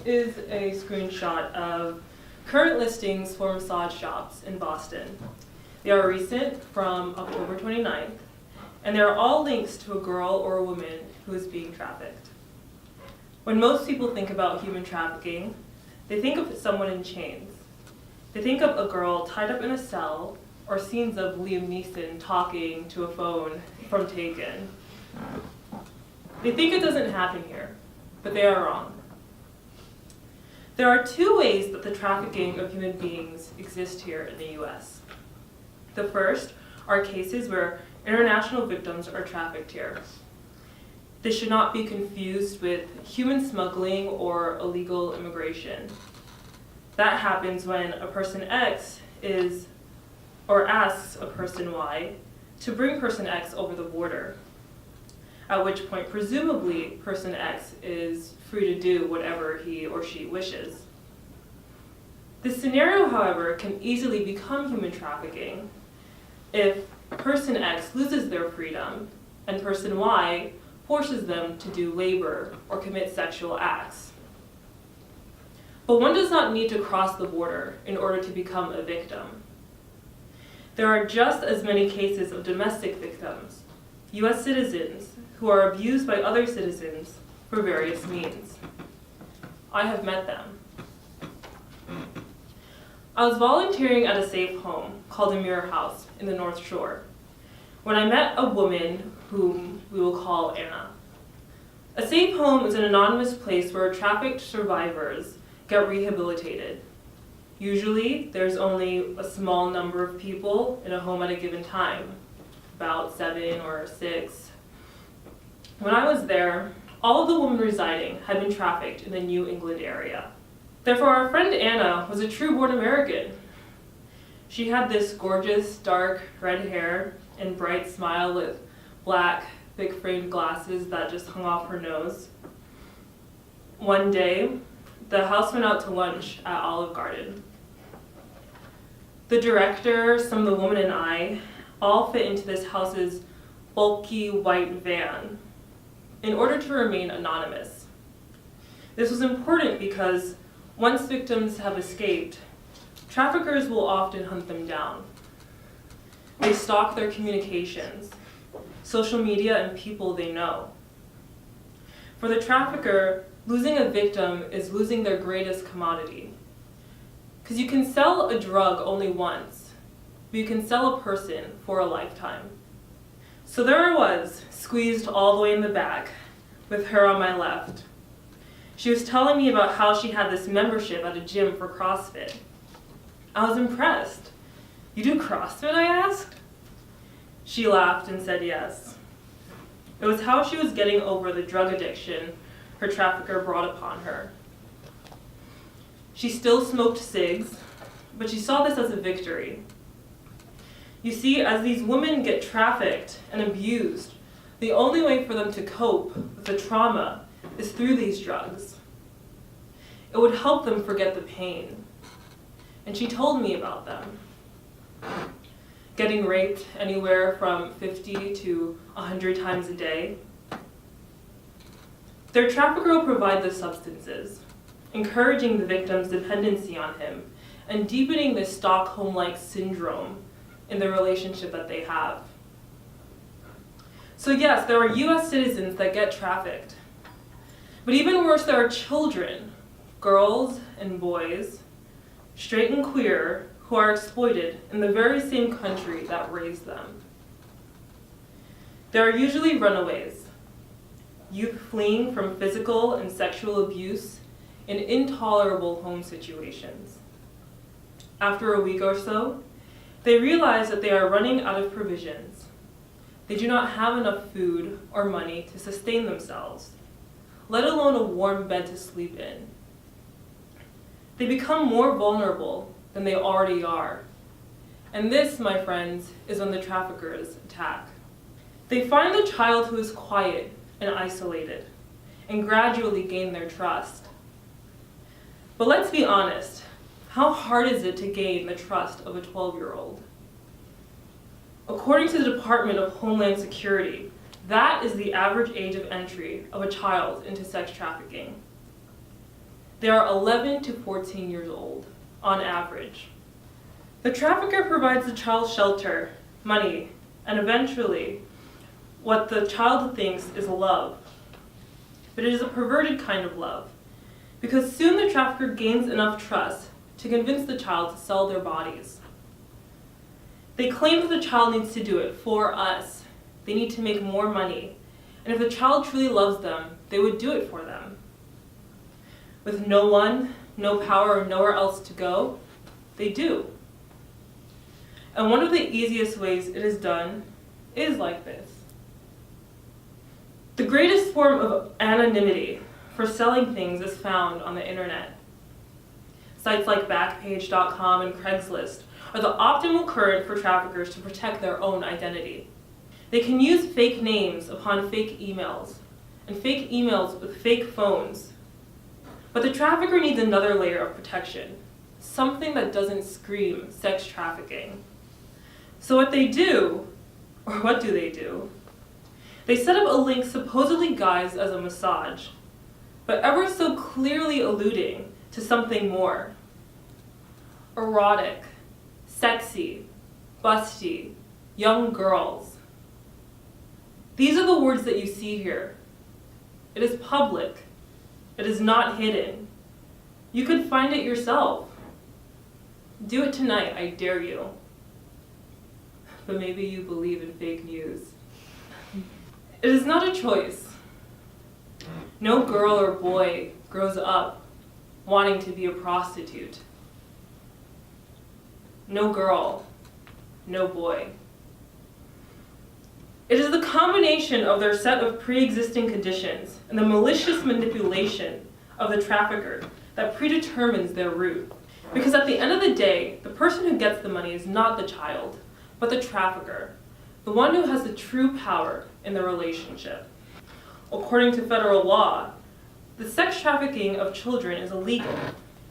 is a screenshot of current listings for massage shops in Boston. They are recent from October 29th, and they are all links to a girl or a woman who is being trafficked. When most people think about human trafficking, they think of someone in chains. They think of a girl tied up in a cell, or scenes of Liam Neeson talking to a phone from Taken. They think it doesn't happen here, but they are wrong. There are two ways that the trafficking of human beings exists here in the US. The first are cases where international victims are trafficked here. This should not be confused with human smuggling or illegal immigration. That happens when a person X is, or asks a person Y to bring person X over the border, at which point presumably person X is free to do whatever he or she wishes. This scenario, however, can easily become human trafficking if person X loses their freedom and person Y forces them to do labor or commit sexual acts. But one does not need to cross the border in order to become a victim. There are just as many cases of domestic victims, US citizens, who are abused by other citizens for various means. I have met them. I was volunteering at a safe home called a Mirror House in the North Shore when I met a woman whom we will call Anna. A safe home is an anonymous place where trafficked survivors get rehabilitated. Usually, there's only a small number of people in a home at a given time, about 7 or 6. When I was there, all of the women residing had been trafficked in the New England area. Therefore, our friend Anna was a true-born American. She had this gorgeous, dark red hair and bright smile with black, big-framed glasses that just hung off her nose. One day, the house went out to lunch at Olive Garden. The director, some of the women, and I all fit into this house's bulky white van in order to remain anonymous. This was important because once victims have escaped, traffickers will often hunt them down. They stalk their communications, social media, and people they know. For the trafficker, losing a victim is losing their greatest commodity. Because you can sell a drug only once, but you can sell a person for a lifetime. So there I was, squeezed all the way in the back, with her on my left. She was telling me about how she had this membership at a gym for CrossFit. I was impressed. "You do CrossFit?" I asked. She laughed and said yes. It was how she was getting over the drug addiction her trafficker brought upon her. She still smoked cigs, but she saw this as a victory. You see, as these women get trafficked and abused, the only way for them to cope with the trauma is through these drugs. It would help them forget the pain. And she told me about them. Getting raped anywhere from 50 to 100 times a day. Their trafficker will provide the substances, encouraging the victim's dependency on him and deepening this Stockholm-like syndrome in the relationship that they have. So yes, there are US citizens that get trafficked. But even worse, there are children, girls and boys, straight and queer, who are exploited in the very same country that raised them. There are usually runaways, youth fleeing from physical and sexual abuse in intolerable home situations. After a week or so, they realize that they are running out of provisions. They do not have enough food or money to sustain themselves, let alone a warm bed to sleep in. They become more vulnerable than they already are. And this, my friends, is when the traffickers attack. They find the child who is quiet and isolated, and gradually gain their trust. But let's be honest, how hard is it to gain the trust of a 12-year-old? According to the Department of Homeland Security, that is the average age of entry of a child into sex trafficking. They are 11 to 14 years old, on average. The trafficker provides the child shelter, money, and eventually, what the child thinks is love. But it is a perverted kind of love, because soon the trafficker gains enough trust to convince the child to sell their bodies. They claim that the child needs to do it for us. They need to make more money. And if the child truly loves them, they would do it for them. With no one, no power, or nowhere else to go, they do. And one of the easiest ways it is done is like this. The greatest form of anonymity for selling things is found on the internet. Sites like Backpage.com and Craigslist are the optimal current for traffickers to protect their own identity. They can use fake names upon fake emails, and fake emails with fake phones. But the trafficker needs another layer of protection, something that doesn't scream sex trafficking. So what do? They set up a link supposedly guised as a massage, but ever so clearly alluding to something more. Erotic, sexy, busty, young girls. These are the words that you see here. It is public. It is not hidden. You could find it yourself. Do it tonight, I dare you. But maybe you believe in fake news. It is not a choice. No girl or boy grows up wanting to be a prostitute. No girl, no boy. It is the combination of their set of pre-existing conditions and the malicious manipulation of the trafficker that predetermines their route. Because at the end of the day, the person who gets the money is not the child, but the trafficker, the one who has the true power in the relationship. According to federal law, the sex trafficking of children is illegal.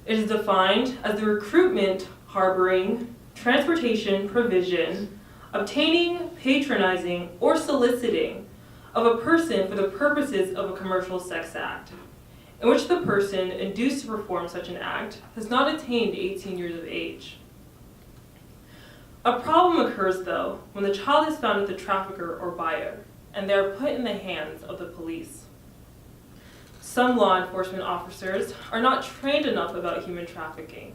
It is defined as the recruitment, harboring, transportation, provision, obtaining, patronizing, or soliciting of a person for the purposes of a commercial sex act, in which the person induced to perform such an act has not attained 18 years of age. A problem occurs, though, when the child is found with the trafficker or buyer, and they are put in the hands of the police. Some law enforcement officers are not trained enough about human trafficking.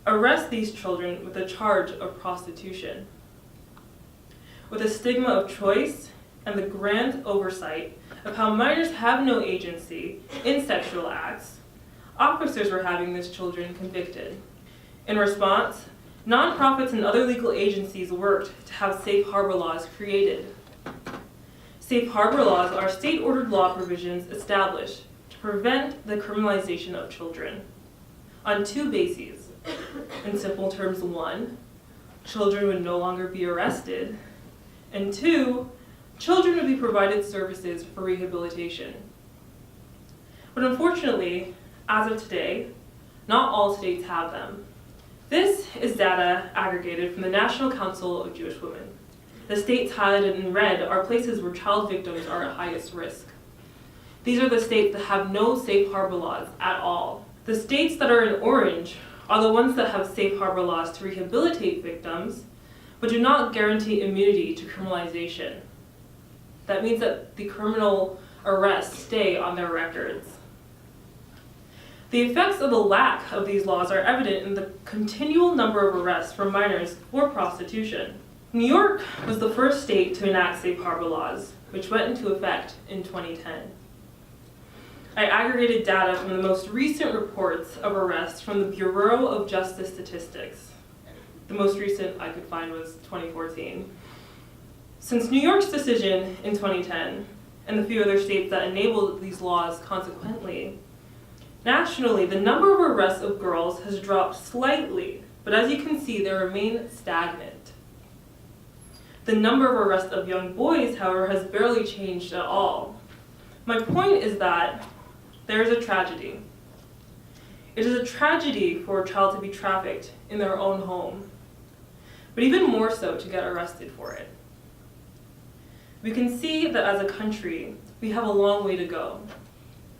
Arrest these children with the charge of prostitution. With a stigma of choice and the grand oversight of how minors have no agency in sexual acts, officers were having these children convicted. In response, nonprofits and other legal agencies worked to have safe harbor laws created. Safe harbor laws are state-ordered law provisions established to prevent the criminalization of children on two bases. In simple terms, one, children would no longer be arrested, and two, children would be provided services for rehabilitation. But unfortunately, as of today, not all states have them. This is data aggregated from the National Council of Jewish Women. The states highlighted in red are places where child victims are at highest risk. These are the states that have no safe harbor laws at all. The states that are in orange are the ones that have safe harbor laws to rehabilitate victims, but do not guarantee immunity to criminalization. That means that the criminal arrests stay on their records. The effects of the lack of these laws are evident in the continual number of arrests for minors for prostitution. New York was the first state to enact safe harbor laws, which went into effect in 2010. I aggregated data from the most recent reports of arrests from the Bureau of Justice Statistics. The most recent I could find was 2014. Since New York's decision in 2010, and the few other states that enabled these laws consequently, nationally, the number of arrests of girls has dropped slightly, but as you can see, they remain stagnant. The number of arrests of young boys, however, has barely changed at all. My point is that there is a tragedy. It is a tragedy for a child to be trafficked in their own home, but even more so to get arrested for it. We can see that as a country, we have a long way to go.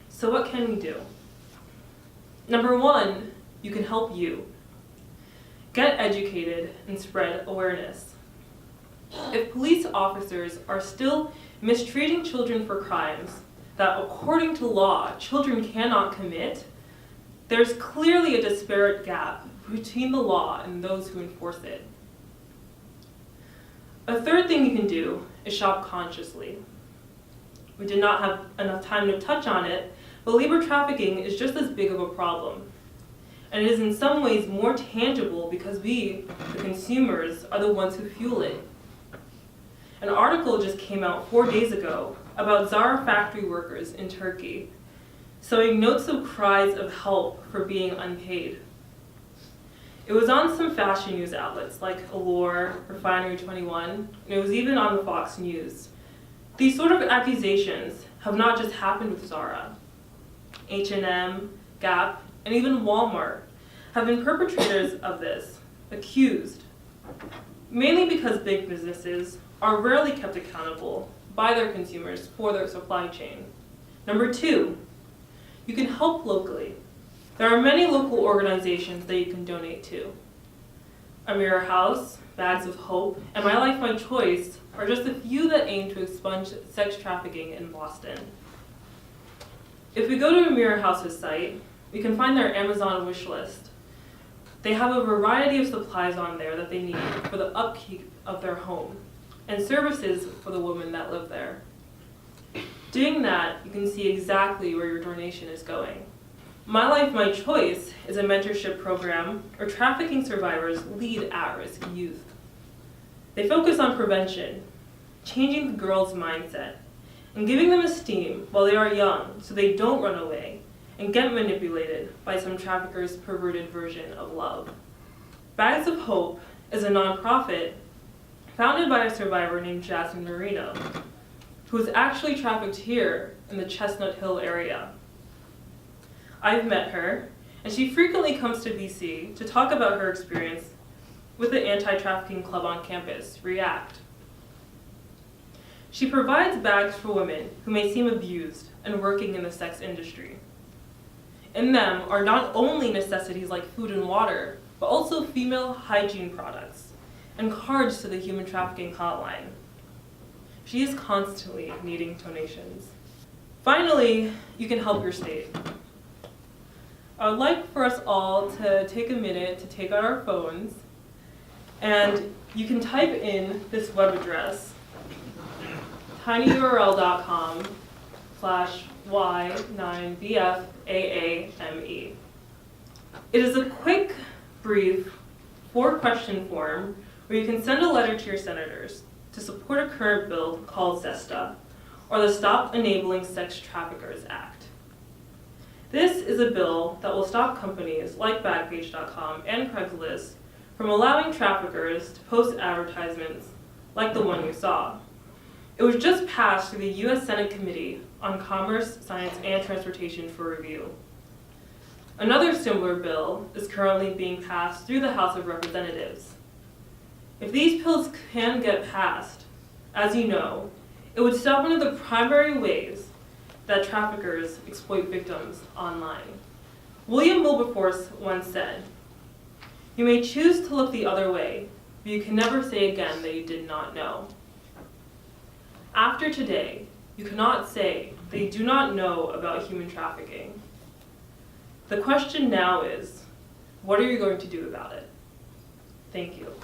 So what can we do? Number one, you can help you. Get educated and spread awareness. If police officers are still mistreating children for crimes that, according to law, children cannot commit, there's clearly a disparate gap between the law and those who enforce it. A third thing you can do is shop consciously. We did not have enough time to touch on it, but labor trafficking is just as big of a problem. And it is in some ways more tangible because we, the consumers, are the ones who fuel it. An article just came out 4 days ago about Zara factory workers in Turkey, sowing notes of cries of help for being unpaid. It was on some fashion news outlets like Allure, Refinery 21, and it was even on the Fox News. These sort of accusations have not just happened with Zara. H&M, Gap, and even Walmart have been perpetrators of this, accused, mainly because big businesses are rarely kept accountable by their consumers for their supply chain. Number two, you can help locally. There are many local organizations that you can donate to. A Mirror House, Bags of Hope, and My Life, My Choice are just a few that aim to expunge sex trafficking in Boston. If we go to a Mirror House's site, we can find their Amazon wish list. They have a variety of supplies on there that they need for the upkeep of their home and services for the women that live there. Doing that, you can see exactly where your donation is going. My Life, My Choice is a mentorship program where trafficking survivors lead at-risk youth. They focus on prevention, changing the girls' mindset, and giving them esteem while they are young so they don't run away and get manipulated by some trafficker's perverted version of love. Bags of Hope is a nonprofit founded by a survivor named Jasmine Marino, who was actually trafficked here in the Chestnut Hill area. I've met her, and she frequently comes to BC to talk about her experience with the anti-trafficking club on campus, REACT. She provides bags for women who may seem abused and working in the sex industry. In them are not only necessities like food and water, but also female hygiene products and cards to the human trafficking hotline. She is constantly needing donations. Finally, you can help your state. I would like for us all to take a minute to take out our phones, and you can type in this web address, tinyurl.com/y9bfaame. It is a quick, brief, 4-question form where you can send a letter to your senators to support a current bill called SESTA, or the Stop Enabling Sex Traffickers Act. This is a bill that will stop companies like Backpage.com and Craigslist from allowing traffickers to post advertisements like the one you saw. It was just passed through the U.S. Senate Committee on Commerce, Science, and Transportation for review. Another similar bill is currently being passed through the House of Representatives. If these bills can get passed, as you know, it would stop one of the primary ways that traffickers exploit victims online. William Wilberforce once said, "You may choose to look the other way, but you can never say again that you did not know." After today, you cannot say that you do not know about human trafficking. The question now is, what are you going to do about it? Thank you.